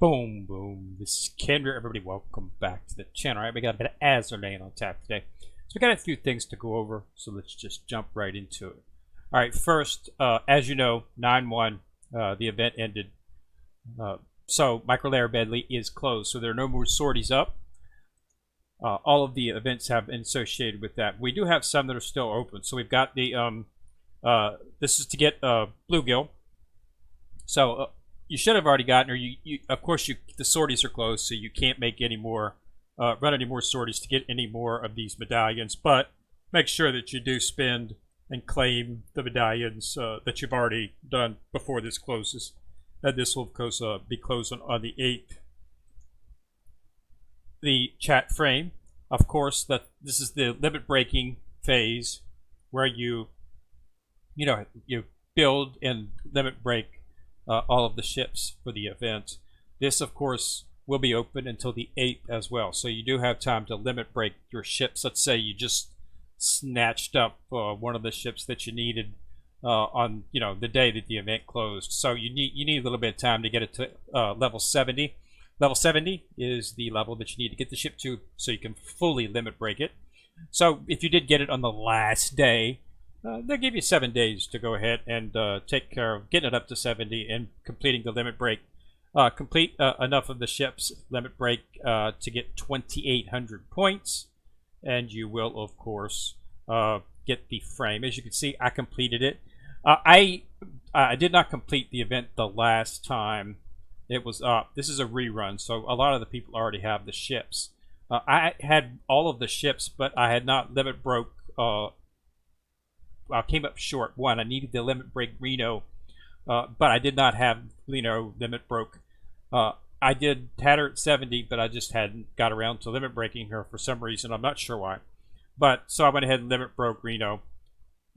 Boom, boom. This is Kendra. Everybody, welcome back to the channel. All right, we got a bit of Azur laying on tap today. So we got a few things to go over, so let's just jump right into it. All right, first, as you know, 9-1, the event ended. So Microlayer Medley is closed, so there are no more sorties up. All of the events have been associated with that. We do have some that are still open. So we've got the, this is to get bluegill. So you should have already gotten, or of course, the sorties are closed, so you can't make any more, run any more sorties to get any more of these medallions. But make sure that you do spend and claim the medallions that you've already done before this closes. And this will, of course, be closed on the 8th. The chat frame, of course, this is the limit breaking phase where you build and limit break all of the ships for the event. This, of course, will be open until the 8th as well. So you do have time to limit break your ships. Let's say you just snatched up one of the ships that you needed on the day that the event closed. So you need a little bit of time to get it to level 70. Level 70 is the level that you need to get the ship to so you can fully limit break it. So if you did get it on the last day, they'll give you 7 days to go ahead and take care of getting it up to 70 and completing the limit break. Complete enough of the ship's limit break to get 2,800 points, and you will, of course, get the frame. As you can see, I completed it. I did not complete the event the last time it was up. This is a rerun, so a lot of the people already have the ships. I had all of the ships, but I had not limit broke. I came up short. One, I needed the limit break Reno, but I did not have Reno limit broke. I had her at 70, but I just hadn't got around to limit breaking her for some reason. I'm not sure why. But so I went ahead and limit broke Reno,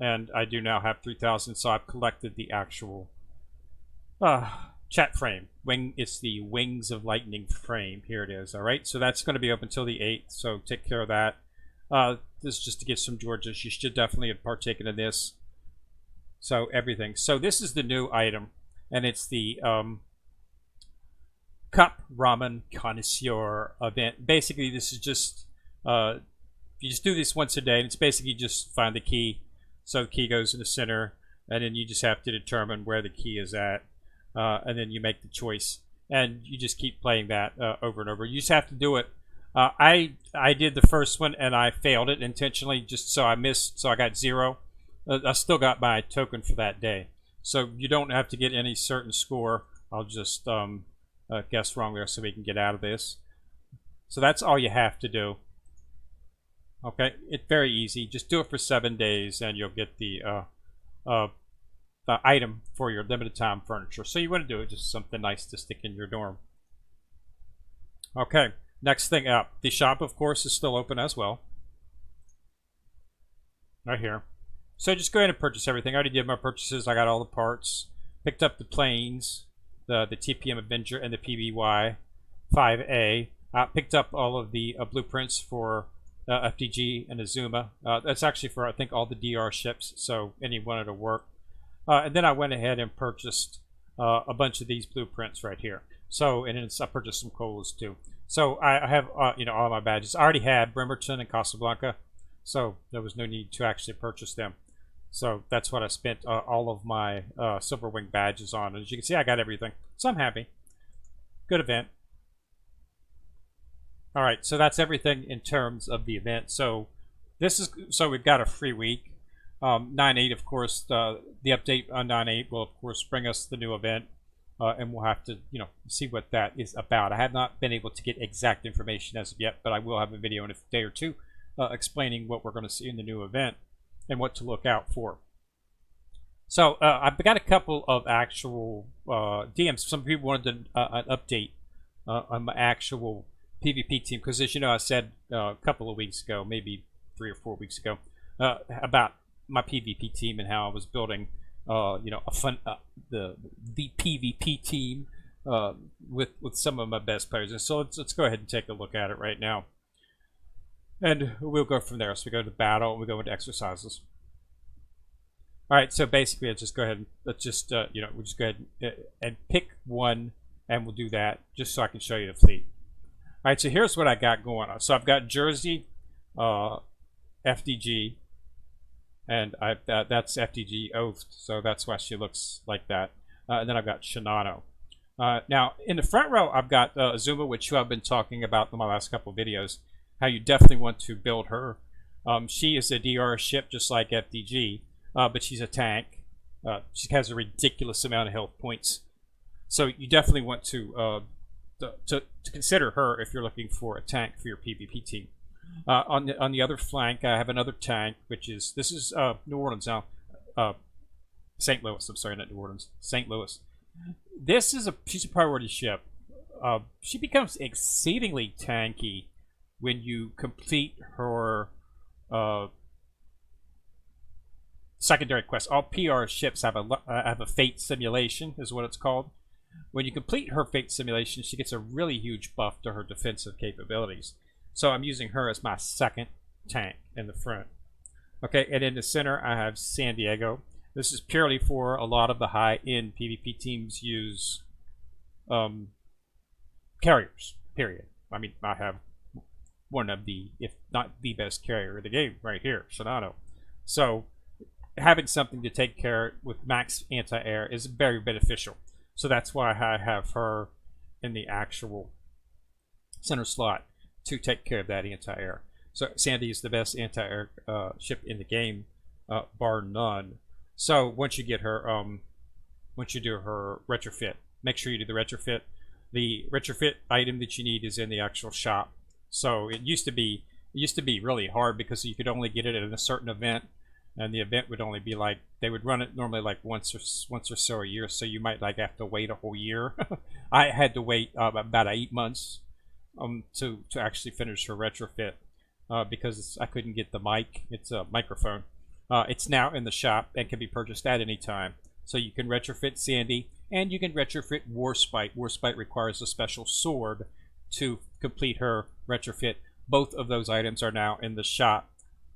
and I do now have 3,000. So I've collected the actual chat frame. It's the Wings of Lightning frame. Here it is. All right. So that's going to be open until the 8th. So take care of that. This is just to get some Georges. You should definitely have partaken in this. So everything. So this is the new item, and it's the Cup Ramen Connoisseur event. Basically, this is just you just do this once a day, and it's basically just find the key. So the key goes in the center, and then you just have to determine where the key is at, and then you make the choice, and you just keep playing that over and over. You just have to do it. I did the first one and I failed it intentionally, just so I missed, so I got 0. I still got my token for that day, so you don't have to get any certain score. I'll just guess wrong there so we can get out of this. So that's all you have to do. Okay, it's very easy. Just do it for 7 days and you'll get the item for your limited time furniture. So you want to do it, just something nice to stick in your dorm. Okay. Next thing up, the shop, of course, is still open as well. Right here. So just go ahead and purchase everything. I already did my purchases. I got all the parts. Picked up the planes, the TPM Avenger and the PBY 5A. Picked up all of the blueprints for FDG and Azuma. That's actually for, I think, all the DR ships, so any one that'll work. And then I went ahead and purchased a bunch of these blueprints right here. So, and then I purchased some colas too. So I have, all my badges. I already had Bremerton and Casablanca, so there was no need to actually purchase them. So that's what I spent all of my Silver Wing badges on. And as you can see, I got everything. So I'm happy. Good event. All right, so that's everything in terms of the event. So we've got a free week. 9.8, of course, the update on 9.8 will, of course, bring us the new event. And we'll have to, see what that is about. I have not been able to get exact information as of yet, but I will have a video in a day or two explaining what we're going to see in the new event and what to look out for. So I've got a couple of actual DMs. Some people wanted an update on my actual PvP team, because as you know, I said a couple of weeks ago, maybe 3 or 4 weeks ago, about my PvP team and how I was building a fun the PvP team with some of my best players. And so let's go ahead and take a look at it right now, and we'll go from there. So we go to battle and we go into exercises. All right, so basically let's just go ahead and we'll just go ahead and pick one and we'll do that just so I can show you the fleet. All right, so here's what I got going on. So I've got Jersey, FDG, and that's FDG Oath, so that's why she looks like that. And then I've got Shinano. Now, in the front row, I've got Azuma, which I've been talking about in my last couple of videos, how you definitely want to build her. She is a DR ship just like FDG, but she's a tank. She has a ridiculous amount of health points. So you definitely want to consider her if you're looking for a tank for your PvP team. On the other flank, I have another tank, which is, this is New Orleans now. St. Louis, I'm sorry, not New Orleans. St. Louis. This is she's a priority ship. She becomes exceedingly tanky when you complete her secondary quest. All PR ships have a fate simulation, is what it's called. When you complete her fate simulation, she gets a really huge buff to her defensive capabilities. So I'm using her as my second tank in the front. Okay, and in the center I have San Diego. This is purely for a lot of the high-end PvP teams use carriers, period. I mean, I have one of the, if not the best carrier in the game right here, Shinano. So having something to take care with max anti-air is very beneficial. So that's why I have her in the actual center slot to take care of that anti-air. So Sandy is the best anti-air ship in the game, bar none. So once you get her, once you do her retrofit, make sure you do the retrofit. The retrofit item that you need is in the actual shop. So it used to be really hard because you could only get it at a certain event, and the event would only be like, they would run it normally like once or so a year. So you might like have to wait a whole year. I had to wait about 8 months to actually finish her retrofit because I couldn't get the mic. It's a microphone. It's now in the shop and can be purchased at any time. So you can retrofit Sandy and you can retrofit Warspite. Warspite requires a special sword to complete her retrofit. Both of those items are now in the shop,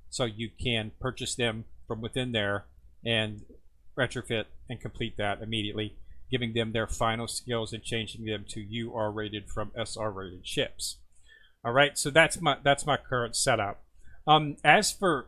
so you can purchase them from within there and retrofit and complete that immediately, giving them their final skills and changing them to UR rated from SR rated ships. All right, so that's my current setup. As for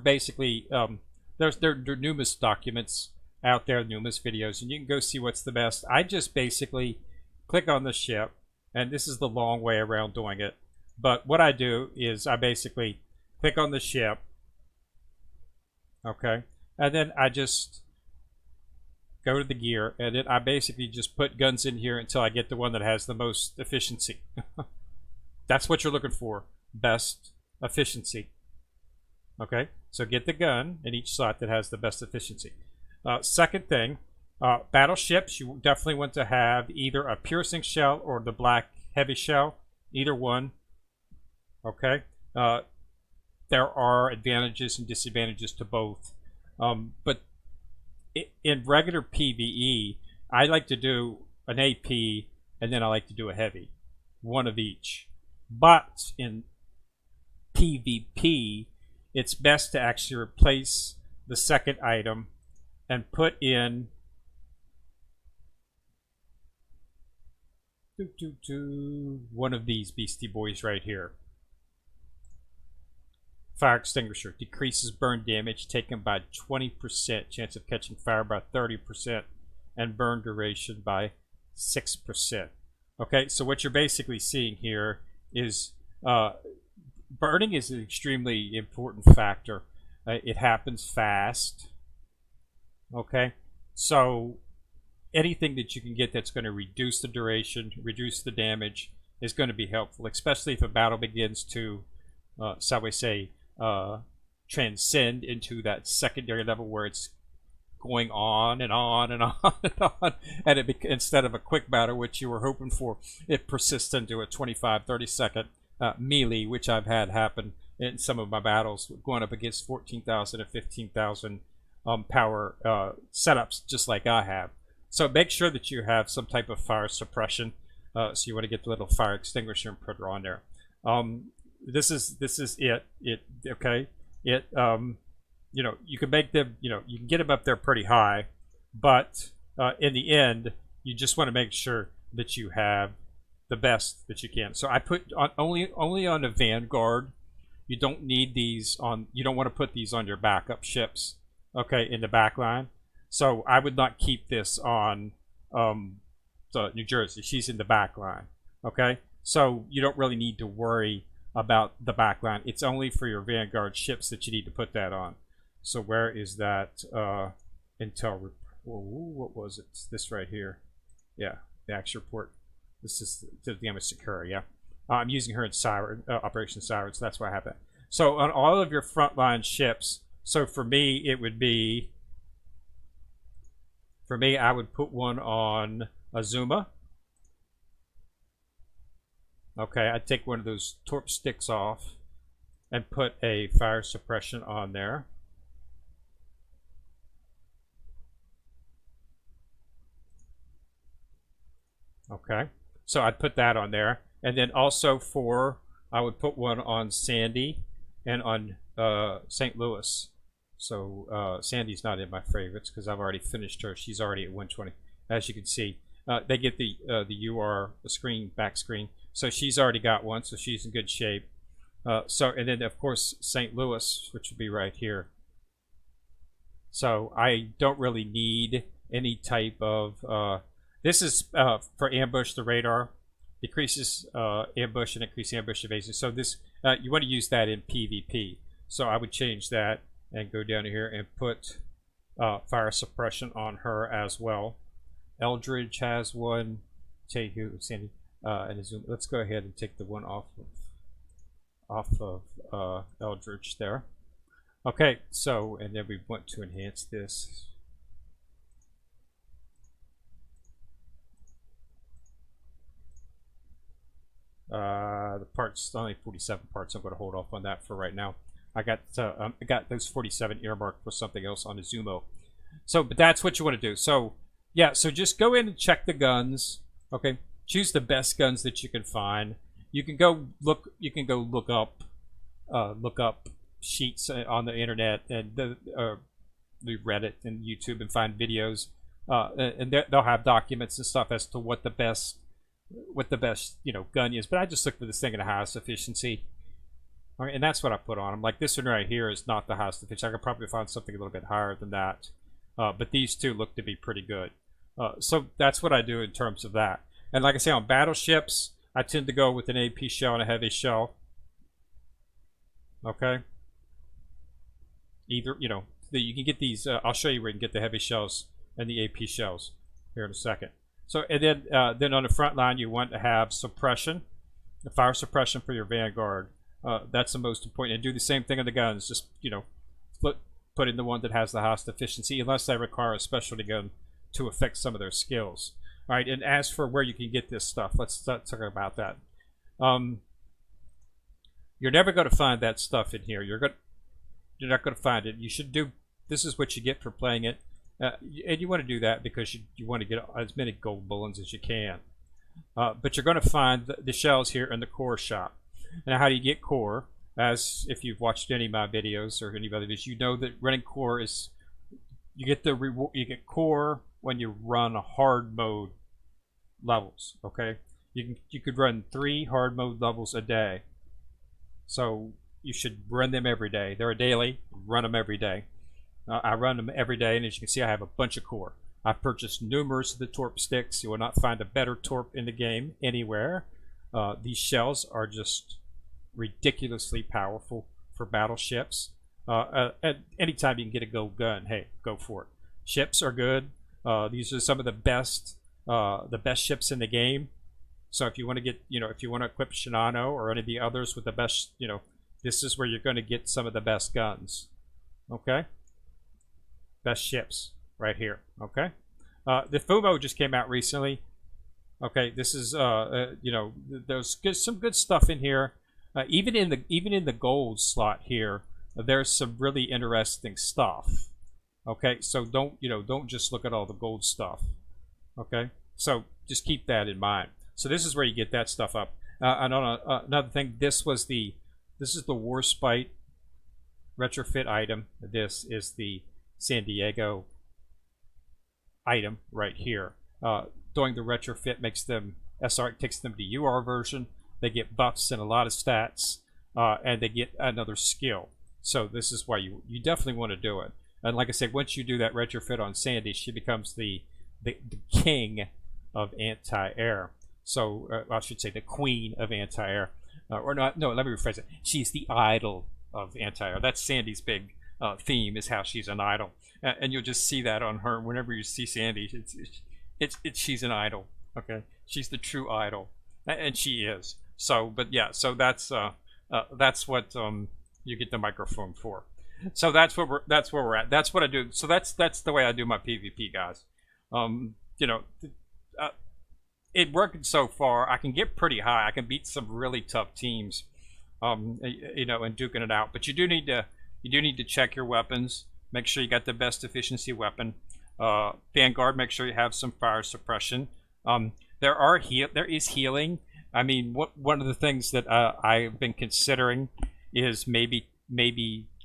basically, there are numerous documents out there, numerous videos, and you can go see what's the best. I just basically click on the ship, and this is the long way around doing it. But what I do is I basically click on the ship, okay, and then I just go to the gear, and then I basically just put guns in here until I get the one that has the most efficiency. That's what you're looking for, best efficiency. Okay, so get the gun in each slot that has the best efficiency. Second thing, battleships, you definitely want to have either a piercing shell or the black heavy shell, either one. Okay, there are advantages and disadvantages to both. But in regular PvE, I like to do an AP and then I like to do a heavy, one of each. But in PvP, it's best to actually replace the second item and put in one of these beastie boys right here. Fire extinguisher decreases burn damage taken by 20%, chance of catching fire by 30%, and burn duration by 6%. Okay, so what you're basically seeing here is burning is an extremely important factor. It happens fast. Okay, so anything that you can get that's going to reduce the duration, reduce the damage, is going to be helpful, especially if a battle begins to, shall we say, transcend into that secondary level where it's going on and on and on and on, and instead of a quick battle, which you were hoping for, it persists into a 25-30 second melee, which I've had happen in some of my battles, going up against 14,000 and 15,000 power setups, just like I have. So make sure that you have some type of fire suppression. So you want to get the little fire extinguisher and put her on there. This is it. Okay. You know, you can make them. You know, you can get them up there pretty high, but in the end, you just want to make sure that you have the best that you can. So I put on, only on the Vanguard. You don't need these on. You don't want to put these on your backup ships. Okay, in the back line. So I would not keep this on the New Jersey. She's in the back line. Okay, so you don't really need to worry about the back line. It's only for your Vanguard ships that you need to put that on. So where is that intel? What was it? This right here. Yeah, the actual report. This is the damage to Sakura. Yeah, I'm using her in Operation Siren, so that's why I have that. So on all of your frontline ships. So for me, it would be. For me, I would put one on Azuma. Okay, I'd take one of those torp sticks off and put a fire suppression on there. Okay, so I'd put that on there. And then also I would put one on Sandy and on St. Louis. So Sandy's not in my favorites because I've already finished her. She's already at 120. As you can see, they get the UR screen, back screen. So she's already got one, so she's in good shape. And then of course St. Louis, which would be right here. So I don't really need any type of. This is for ambush. The radar decreases ambush and increases ambush evasion. So this you want to use that in PvP. So I would change that. And go down here and put fire suppression on her as well. Eldridge has one. Tehu, Sandy, and Azuma. Let's go ahead and take the one off of Eldridge there. Okay, so and then we want to enhance this. The parts, only 47 parts. I'm going to hold off on that for right now. I got those 47 earmarked for something else on Izumo. So, but that's what you want to do. So, yeah. So just go in and check the guns. Okay. Choose the best guns that you can find. You can go look. You can go look up sheets on the internet and the Reddit and YouTube and find videos. And they'll have documents and stuff as to what the best gun is. But I just look for this thing at the highest efficiency. All right, and that's what I put on them. Like this one right here is not the highest efficiency. I could probably find something a little bit higher than that. But these two look to be pretty good. So that's what I do in terms of that. And like I say, on battleships, I tend to go with an AP shell and a heavy shell. Okay. Either, you can get these. I'll show you where you can get the heavy shells and the AP shells here in a second. So, and then on the front line, you want to have suppression, the fire suppression for your Vanguard. That's the most important. And do the same thing on the guns. Just, put in the one that has the highest efficiency, unless they require a specialty gun to affect some of their skills. All right, and as for where you can get this stuff, let's start talking about that. You're never going to find that stuff in here. You're not going to find it. You should do. This is what you get for playing it, and you want to do that because you want to get as many gold bullets as you can. But you're going to find the shells here in the core shop. Now, how do you get core? As if you've watched any of my videos or any other videos, you know that running core is you get the reward. You get core when you run hard mode levels. Okay, you could run 3 hard mode levels a day. So you should run them every day. They're a daily. Run them every day. I run them every day, and as you can see, I have a bunch of core. I've purchased numerous of the torp sticks. You will not find a better torp in the game anywhere. These shells are just ridiculously powerful for battleships. At any time you can get a gold gun, hey, go for it. Ships are good. These are some of the best ships in the game. So if you want to get, if you want to equip Shinano or any of the others with the best, this is where you're going to get some of the best guns. Okay, best ships right here. Okay, the Fumo just came out recently. Okay, this is there's some good stuff in here. Even in the gold slot here, there's some really interesting stuff. Okay, so don't just look at all the gold stuff. Okay, so just keep that in mind. So this is where you get that stuff up. And on another thing, this is the Warspite retrofit item. This is the San Diego item right here. doing the retrofit makes them SR, takes them to UR version. They get buffs and a lot of stats, and they get another skill. So this is why you definitely want to do it. And like I said, once you do that retrofit on Sandy, she becomes the king of anti-air. So I should say the queen of anti-air. Or not, no, let me rephrase it. She's the idol of anti-air. That's Sandy's big theme, is how she's an idol. And you'll just see that on her whenever you see Sandy. She's an idol. Okay, she's the true idol, and she is. So, but yeah, so that's what you get the microphone for. So that's where we're at. That's what I do. So that's the way I do my PvP, guys. You know, it worked so far. I can get pretty high. I can beat some really tough teams. You know, and duking it out. But you do need to check your weapons. Make sure you got the best efficiency weapon. Vanguard, make sure you have some fire suppression. There is healing. I mean, one of the things that I've been considering is maybe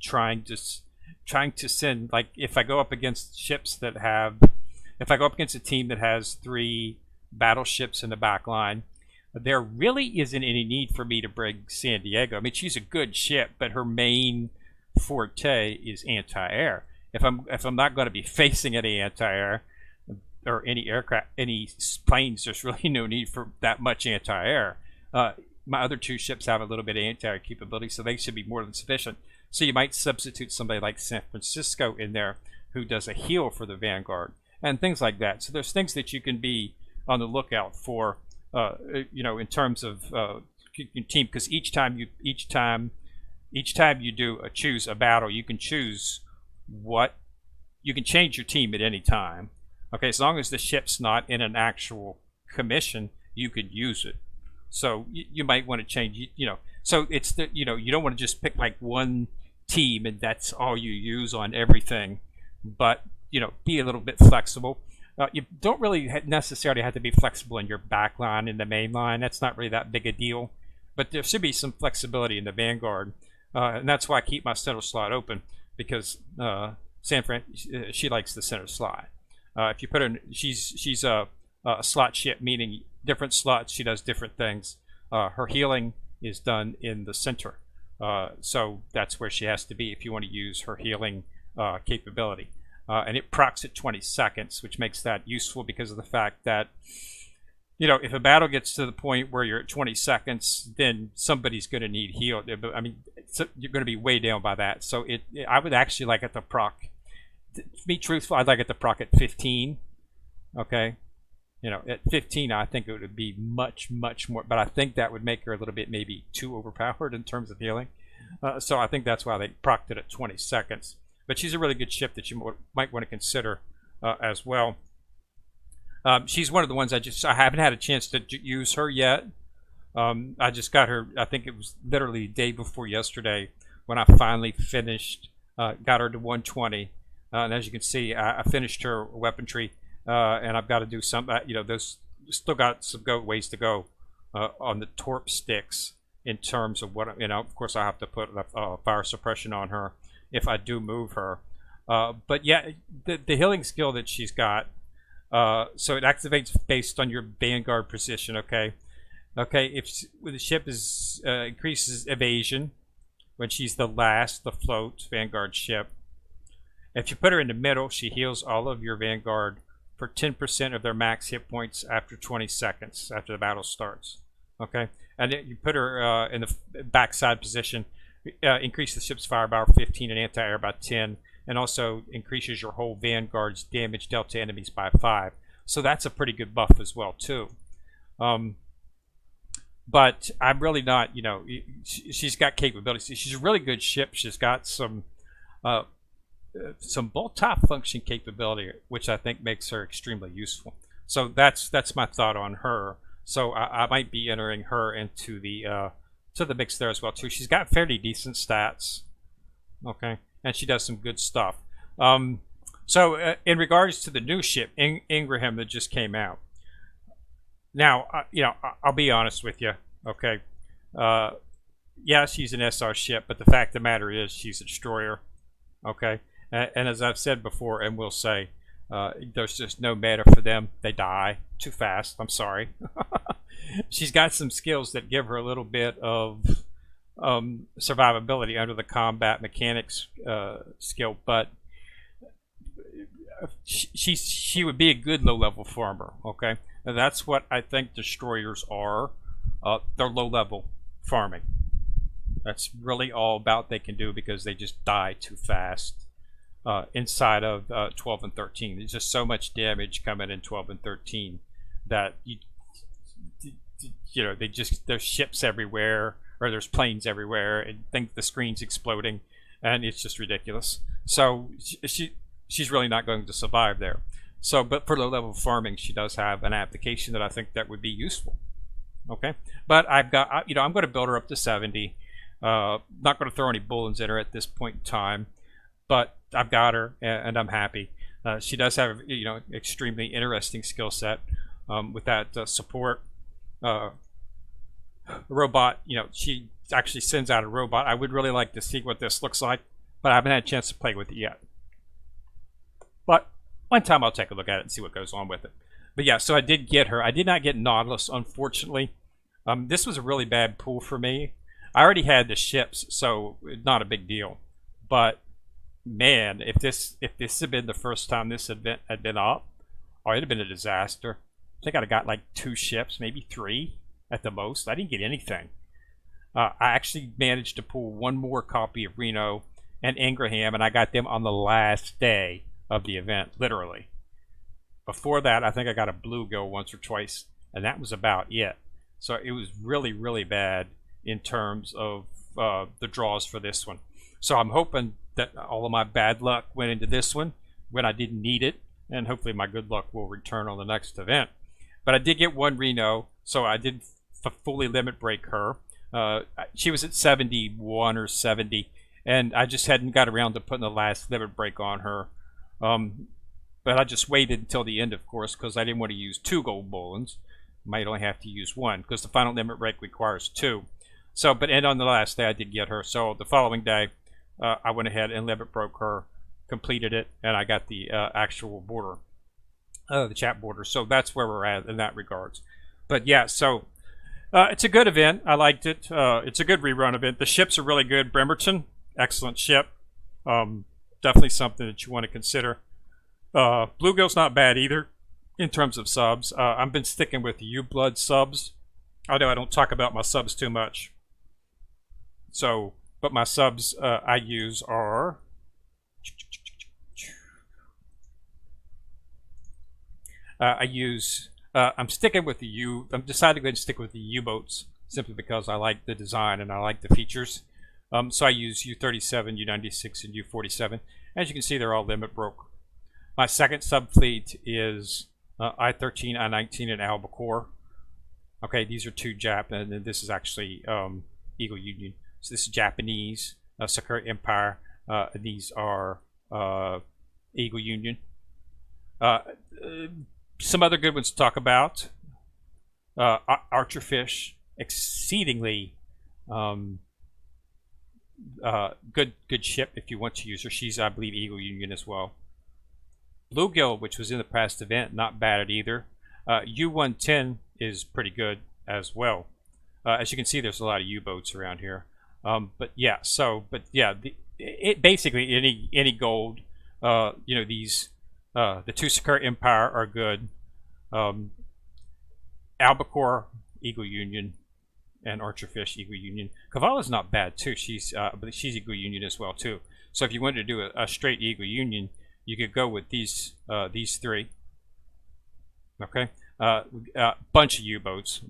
trying to send, like, if I go up against ships that have, if I go up against a team that has 3 battleships in the back line, there really isn't any need for me to bring San Diego. I mean, she's a good ship, but her main forte is anti-air. If I'm not going to be facing any anti-air or any aircraft, any planes, there's really no need for that much anti-air. My other 2 ships have a little bit of anti-air capability, so they should be more than sufficient. So you might substitute somebody like San Francisco in there who does a heal for the Vanguard and things like that. So there's things that you can be on the lookout for, you know, in terms of your team, because each time you do choose a battle, you can choose you can change your team at any time. Okay, as long as the ship's not in an actual commission, you could use it. So you might want to change, you know. So it's you know, you don't want to just pick like one team and that's all you use on everything, but you know, be a little bit flexible. You don't really necessarily have to be flexible in your back line in the main line. That's not really that big a deal, but there should be some flexibility in the Vanguard, and that's why I keep my center slot open, because San Fran, she likes the center slot. If you put her in, she's a slot ship, meaning different slots, she does different things. Her healing is done in the center, so that's where she has to be if you want to use her healing capability. And it procs at 20 seconds, which makes that useful because of the fact that, you know, if a battle gets to the point where you're at 20 seconds, then somebody's going to need heal. I mean, you're going to be way down by that. So I would actually like it to proc. To be truthful, I'd like it to proc at 15. Okay, you know, at 15, I think it would be much more. But I think that would make her a little bit maybe too overpowered in terms of healing. So I think that's why they procced it at 20 seconds. But she's a really good ship that you might want to consider as well. She's one of the ones I haven't had a chance to use her yet. I just got her, I think it was literally the day before yesterday when I finally finished, got her to 120. And as you can see, I finished her weaponry, and I've got to do some, you know, there's still got some ways to go on the torp sticks in terms of what, you know, of course I have to put fire suppression on her if I do move her. But yeah, the healing skill that she's got, so it activates based on your Vanguard position, okay? Okay, if the ship is increases evasion when she's the float Vanguard ship. If you put her in the middle, she heals all of your Vanguard for 10% of their max hit points after 20 seconds after the battle starts. Okay, and then you put her in the backside position, increase the ship's firepower 15 and anti-air by 10, and also increases your whole Vanguard's damage dealt to enemies by 5. So that's a pretty good buff as well too. But I'm really not, you know, she's got capabilities. She's a really good ship. She's got some bolt top function capability, which I think makes her extremely useful. So that's my thought on her. So I might be entering her into the to the mix there as well too. She's got fairly decent stats, okay, and she does some good stuff. So in regards to the new ship, Ingraham, that just came out. Now, you know, I'll be honest with you, okay. Yeah, she's an SR ship, but the fact of the matter is she's a destroyer, okay. And as I've said before, and will say, There's just no meta for them. They die too fast. I'm sorry. She's got some skills that give her a little bit of survivability under the combat mechanics skill, but she would be a good low-level farmer. Okay, and that's what I think destroyers are. They're low-level farming. That's really all about they can do, because they just die too fast inside of 12 and 13. There's just so much damage coming in 12 and 13 that you know, there's ships everywhere, or there's planes everywhere, and think the screen's exploding, and it's just ridiculous. So she's really not going to survive there. So, but for low-level farming, she does have an application that I think that would be useful. Okay, but I've got, you know, I'm going to build her up to 70. Not going to throw any bullets in her at this point in time, but I've got her, and I'm happy. She does have, you know, extremely interesting skill set with that support. Robot, you know, she actually sends out a robot. I would really like to see what this looks like, but I haven't had a chance to play with it yet. But one time I'll take a look at it and see what goes on with it. But yeah, so I did get her. I did not get Nautilus, unfortunately. This was a really bad pool for me. I already had the ships, so not a big deal. But man, if this had been the first time this event had been up, oh, it'd have been a disaster. I think I'd have got like 2 ships, maybe 3 at the most. I didn't get anything. I actually managed to pull 1 more copy of Reno and Ingraham, and I got them on the last day of the event, literally. Before that, I think I got a bluegill once or twice, and that was about it. So it was really, really bad in terms of the draws for this one. So I'm hoping that all of my bad luck went into this one when I didn't need it, and hopefully my good luck will return on the next event. But I did get 1 Reno, so I did fully limit break her. She was at 71 or 70, and I just hadn't got around to putting the last limit break on her. But I just waited until the end, of course, because I didn't want to use 2 gold bullets. Might only have to use 1, because the final limit break requires 2. So, but and on the last day I did get her. So the following day, I went ahead and limit broke her, completed it, and I got the actual border. The chat border. So that's where we're at in that regards. But yeah, so it's a good event. I liked it. It's a good rerun event. The ships are really good. Bremerton, excellent ship. Definitely something that you want to consider. Bluegill's not bad either in terms of subs. I've been sticking with the U-Blood subs. I know I don't talk about my subs too much. So, but my subs I use are... I'm sticking with the I'm decided to go ahead and stick with the U-boats simply because I like the design and I like the features. So I use U-37, U-96, and U-47. As you can see, they're all limit broke. My second subfleet is I-13, I-19, and Albacore. Okay, these are 2 Jap, and this is actually Eagle Union. So this is Japanese, Sakura Empire. These are Eagle Union. Some other good ones to talk about. Archerfish, exceedingly good ship if you want to use her. She's, I believe, Eagle Union as well. Bluegill, which was in the past event, not bad either. U-110 is pretty good as well. As you can see, there's a lot of U-boats around here. But yeah, basically any gold. You know, these the 2 Sakura Empire are good. Albacore, Eagle Union, and Archerfish, Eagle Union. Cavala's not bad too. She's Eagle Union as well too. So if you wanted to do a straight Eagle Union, you could go with these 3. Okay, bunch of U-boats,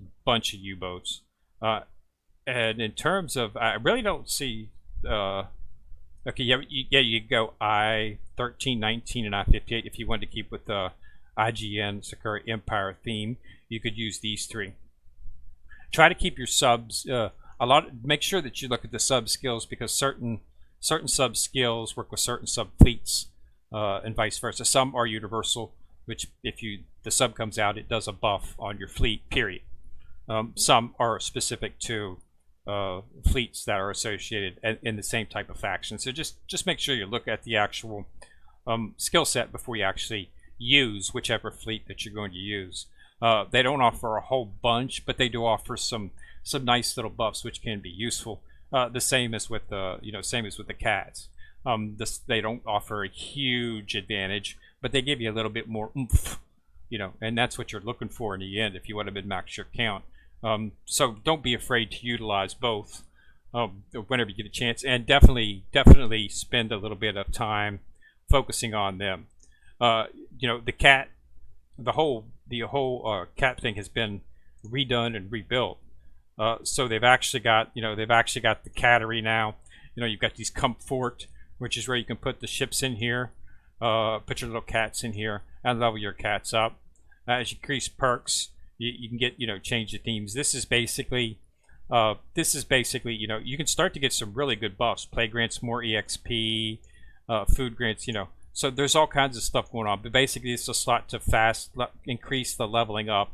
and in terms of, I really don't see. Okay, you go I-13, 19, and I-58 if you wanted to keep with the IGN Sakura Empire theme. You could use these 3. Try to keep your subs make sure that you look at the sub skills, because certain sub skills work with certain sub fleets, and vice versa. Some are universal, which if the sub comes out, it does a buff on your fleet, period. Some are specific to fleets that are associated in the same type of faction. So just make sure you look at the actual skill set before you actually use whichever fleet that you're going to use. They don't offer a whole bunch, but they do offer some nice little buffs which can be useful. The same as with the same as with the cats. They don't offer a huge advantage, but they give you a little bit more oomph, and that's what you're looking for in the end if you want to min-max your count. So don't be afraid to utilize both whenever you get a chance, and definitely spend a little bit of time focusing on them. The whole cat thing has been redone and rebuilt. So they've actually got the cattery now. You've got these comfort, which is where you can put the ships in here, put your little cats in here, and level your cats up. As you increase perks, you can get change the themes. This is basically you can start to get some really good buffs. Play grants more EXP, food grants. So there's all kinds of stuff going on. But basically, it's a slot to increase the leveling up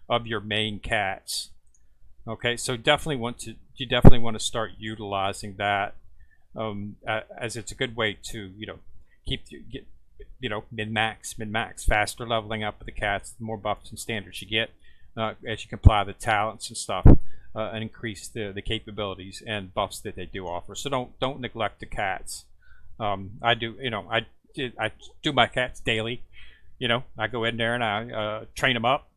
of your main cats. Okay, so you definitely want to start utilizing that, as it's a good way to min-max faster leveling up of the cats. The more buffs and standards you get, as you can apply the talents and stuff, and increase the capabilities and buffs that they do offer. So don't neglect the cats. I do my cats daily. I go in there and I train them up.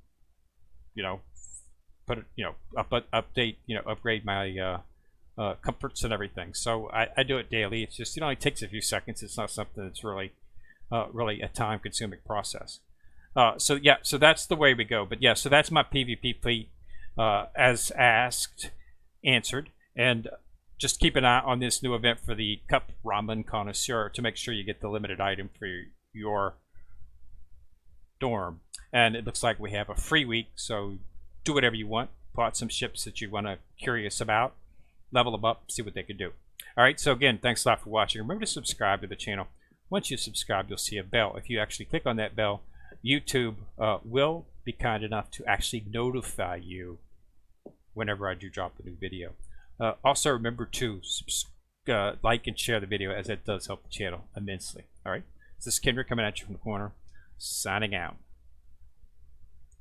Update, upgrade my comforts and everything. So I do it daily. It's just it takes a few seconds. It's not something that's really a time-consuming process. So that's the way we go. But yeah, so that's my PvP fleet, as asked, answered, and just keep an eye on this new event for the Cup Ramen Connoisseur to make sure you get the limited item for your dorm. And it looks like we have a free week, so do whatever you want. Pull out some ships that you want to curious about, level them up, see what they can do. All right, so again, thanks a lot for watching. Remember to subscribe to the channel. Once you subscribe, you'll see a bell. If you actually click on that bell, YouTube will be kind enough to actually notify you whenever I do drop a new video. Also, remember to like and share the video, as that does help the channel immensely. All right, this is Kendrick coming at you from the corner, signing out.